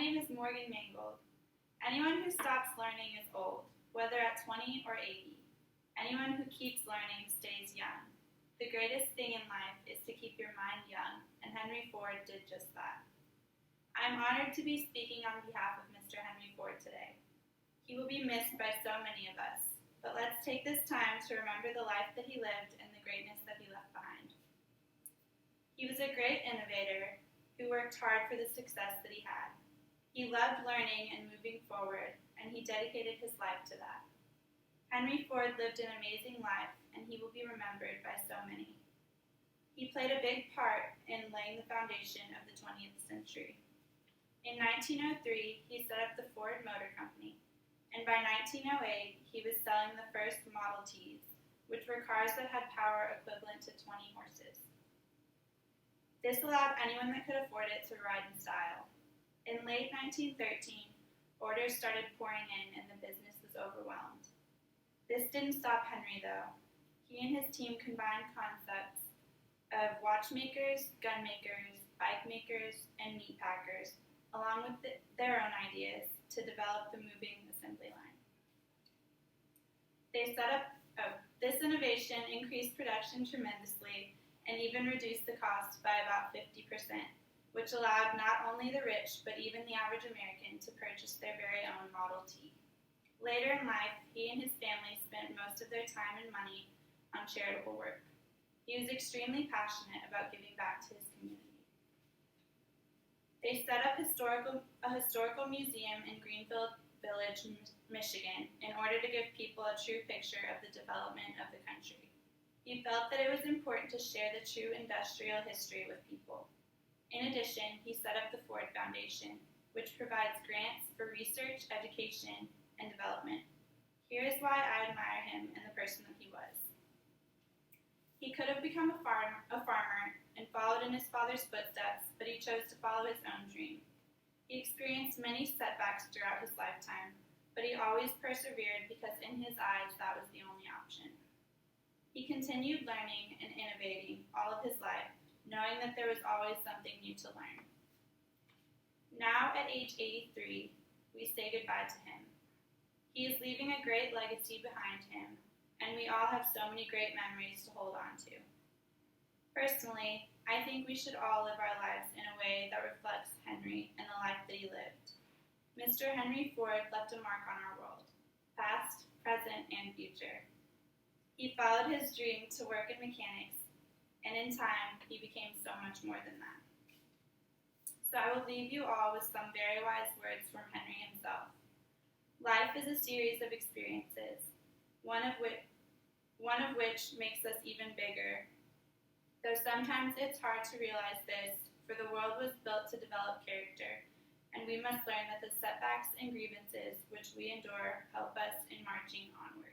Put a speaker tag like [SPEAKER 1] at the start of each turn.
[SPEAKER 1] name is Morgan Mangold. Anyone who stops learning is old, whether at 20 or 80. Anyone who keeps learning stays young. The greatest thing in life is to keep your mind young, and Henry Ford did just that. I am honored to be speaking on behalf of Mr. Henry Ford today. He will be missed by so many of us, but let's take this time to remember the life that he lived and the greatness that he left behind. He was a great innovator who worked hard for the success that he had. He loved learning and moving forward, and he dedicated his life to that. Henry Ford lived an amazing life, and he will be remembered by so many. He played a big part in laying the foundation of the 20th century. In 1903, he set up the Ford Motor Company, and by 1908, he was selling the first Model Ts, which were cars that had power equivalent to 20 horses. This allowed anyone that could afford it to ride in style. In late 1913, orders started pouring in and the business was overwhelmed. This didn't stop Henry, though. He and his team combined concepts of watchmakers, gun makers, bike makers, and meat packers, along with their own ideas, to develop the moving assembly line. This innovation increased production tremendously and even reduced the cost by about 50%, which allowed not only the rich, but even the average American to purchase their very own Model T. Later in life, he and his family spent most of their time and money on charitable work. He was extremely passionate about giving back to his community. They set up a historical museum in Greenfield Village, Michigan, in order to give people a true picture of the development of the country. He felt that it was important to share the true industrial history with people. In addition, he set up the Ford Foundation, which provides grants for research, education, and development. Here is why I admire him and the person that he was. He could have become a farmer and followed in his father's footsteps, but he chose to follow his own dream. He experienced many setbacks throughout his lifetime, but he always persevered because in his eyes that was the only option. He continued learning and innovating all of his life, knowing that there was always something new to learn. Now, at age 83, we say goodbye to him. He is leaving a great legacy behind him, and we all have so many great memories to hold on to. Personally, I think we should all live our lives in a way that reflects Henry and the life that he lived. Mr. Henry Ford left a mark on our world, past, present, and future. He followed his dream to work in mechanics, and in time, he became so much more than that. So I will leave you all with some very wise words from Henry himself. Life is a series of experiences, one of which makes us even bigger. Though sometimes it's hard to realize this, for the world was built to develop character, and we must learn that the setbacks and grievances which we endure help us in marching onward.